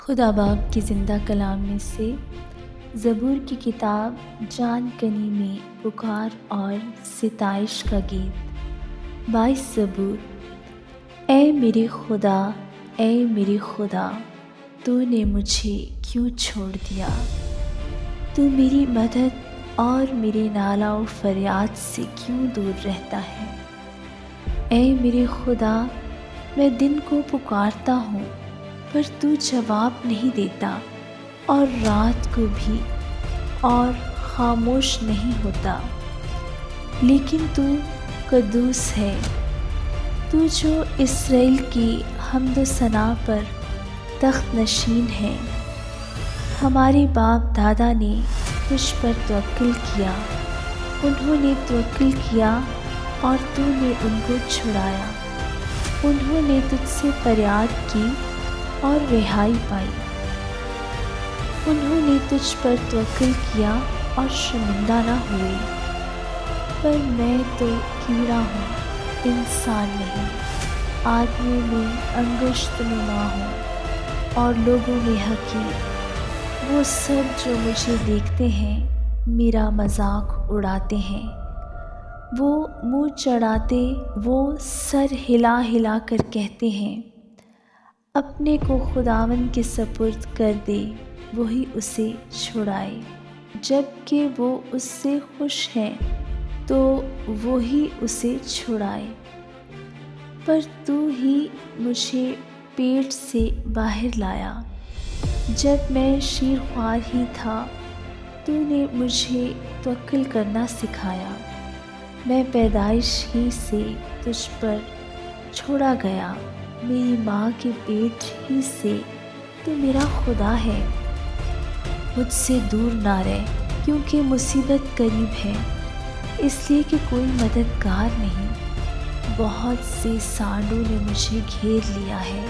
خدا باپ کے زندہ کلام میں سے زبور کی کتاب جان کنی میں پکار اور ستائش کا گیت 22 زبور۔ اے میرے خدا، تو نے مجھے کیوں چھوڑ دیا؟ تو میری مدد اور میرے نالہ و فریاد سے کیوں دور رہتا ہے؟ اے میرے خدا، میں دن کو پکارتا ہوں پر تو جواب نہیں دیتا، اور رات کو بھی اور خاموش نہیں ہوتا۔ لیکن تو قدوس ہے، تو جو اسرائیل کی حمد و ثنا پر تخت نشین ہے۔ ہمارے باپ دادا نے تجھ پر توکل کیا، انہوں نے توکل کیا اور تو نے ان کو چھڑایا۔ انہوں نے تجھ سے فریاد کی اور رہائی پائی۔ انہوں نے تجھ پر توکل کیا اور شرمندہ نہ ہوئے۔ پر میں تو کیڑا ہوں، انسان نہیں، آدمیوں میں انگشت نما ہوں اور لوگوں میں حقیر۔ وہ سب جو مجھے دیکھتے ہیں میرا مذاق اڑاتے ہیں۔ وہ منہ چڑھاتے، وہ سر ہلا ہلا کر کہتے ہیں، اپنے کو خداوند کے سپرد کر دے، وہی اسے چھڑائے۔ جب کہ وہ اس سے خوش ہیں تو وہی اسے چھڑائے۔ پر تو ہی مجھے پیٹ سے باہر لایا، جب میں شیرخوار ہی تھا تو نے مجھے توکل کرنا سکھایا۔ میں پیدائش ہی سے تجھ پر چھوڑا گیا، میری ماں کے پیٹ ہی سے تو میرا خدا ہے۔ مجھ سے دور نہ رہ، کیونکہ مصیبت قریب ہے، اس لیے کہ کوئی مددگار نہیں۔ بہت سے سانڈوں نے مجھے گھیر لیا ہے،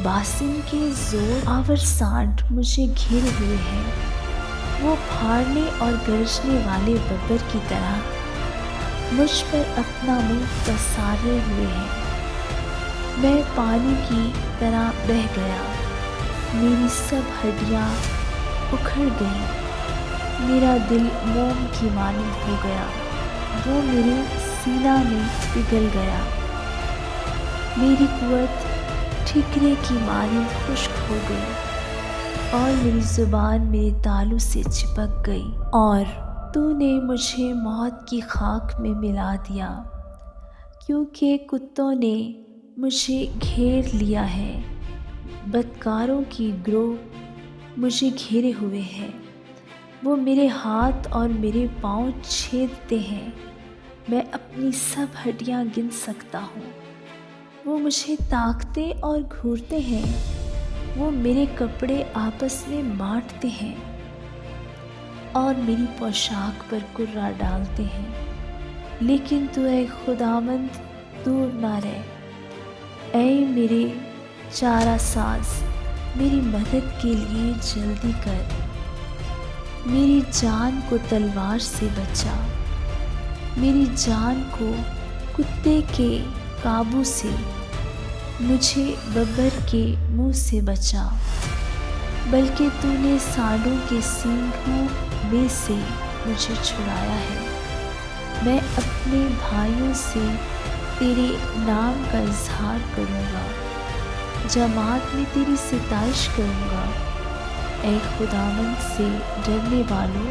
باسن کے زور آور سانڈ مجھے گھیرے ہوئے ہیں۔ وہ پھاڑنے اور گرجنے والے ببر کی طرح مجھ پر اپنا منہ پسارے ہوئے ہیں۔ میں پانی کی طرح بہہ گیا، میری سب ہڈیاں اکھڑ گئیں۔ میرا دل موم کی مانند ہو گیا، وہ میرے سینہ میں پگھل گیا۔ میری قوت ٹھیکرے کی مانند خشک ہو گئی، اور میری زبان میرے تالو سے چپک گئی، اور تو نے مجھے موت کی خاک میں ملا دیا، کیونکہ کتوں نے مجھے گھیر لیا ہے۔ بدکاروں کی گروہ مجھے گھیرے ہوئے ہے، وہ میرے ہاتھ اور میرے پاؤں چھیدتے ہیں۔ میں اپنی سب ہڈیاں گن سکتا ہوں۔ وہ مجھے تاکتے اور گھورتے ہیں، وہ میرے کپڑے آپس میں بانٹتے ہیں اور میری پوشاک پر کرہ ڈالتے ہیں۔ لیکن تو اے خداوند دور نہ رہ۔ اے میرے چارہ ساز، میری مدد کے لیے جلدی کر، میری جان کو تلوار سے بچا، میری جان کو کتے کے قابو سے، مجھے ببر کے منہ سے بچا۔ بلکہ تو نے سانڈوں کے سینگوں میں سے مجھے چھڑایا ہے۔ میں اپنے بھائیوں سے تیرے نام کا اظہار کروں گا، جماعت میں تیری ستائش کروں گا۔ اے خداوند سے ڈرنے والوں،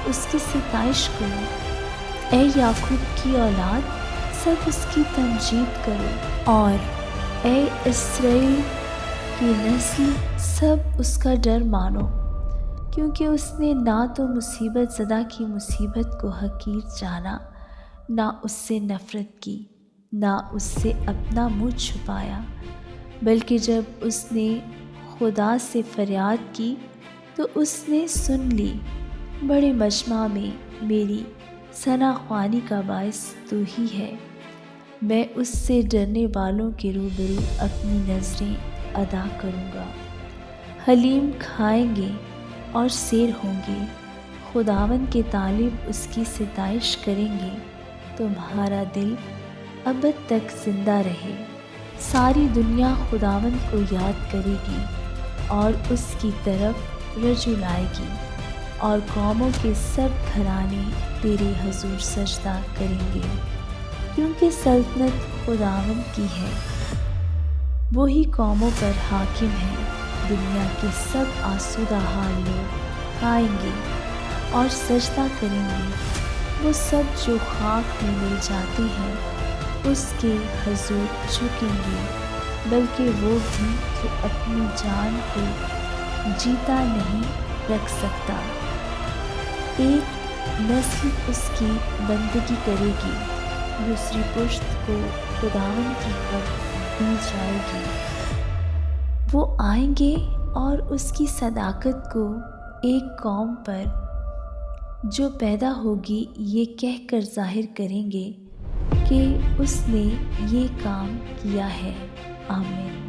اس کی ستائش کرو۔ اے یعقوب کی اولاد، سب اس کی تمجید کرو، اور اے اسرائیل کی نسل، سب اس کا ڈر مانو۔ کیونکہ اس نے نہ تو مصیبت زدہ کی مصیبت کو حقیر جانا، نہ اس سے نفرت کی، نہ اس سے اپنا منہ چھپایا۔ بلکہ جب اس نے خدا سے فریاد کی تو اس نے سن لی۔ بڑے مجمع میں میری ثنا خوانی کا باعث تو ہی ہے۔ میں اس سے ڈرنے والوں کے روبرو اپنی نظریں ادا کروں گا۔ حلیم کھائیں گے اور سیر ہوں گے، خداوند کے طالب اس کی ستائش کریں گے۔ تمہارا دل ابد تک زندہ رہے، ساری دنیا خداوند کو یاد کرے گی۔ اور اس کی طرف رجوع لائے گی، اور قوموں کے سب گھرانے تیرے حضور سجدہ کریں گے، کیونکہ سلطنت خداوند کی ہے، وہی قوموں پر حاکم ہے۔ دنیا کے سب آسودہ حال لوگ آئیں گے اور سجدہ کریں گے، وہ سب جو خاک میں مل جاتے ہیں اس کے حضور جھکیں گے، بلکہ وہ بھی جو اپنی جان کو جیتا نہیں رکھ سکتا۔ ایک نسل اس کی بندگی کرے گی، دوسری پشت کو خداوند کی طرف دی جائے گی۔ وہ آئیں گے اور اس کی صداقت کو ایک قوم پر جو پیدا ہوگی یہ کہہ کر ظاہر کریں گے کہ اس نے یہ کام کیا ہے۔ آمین۔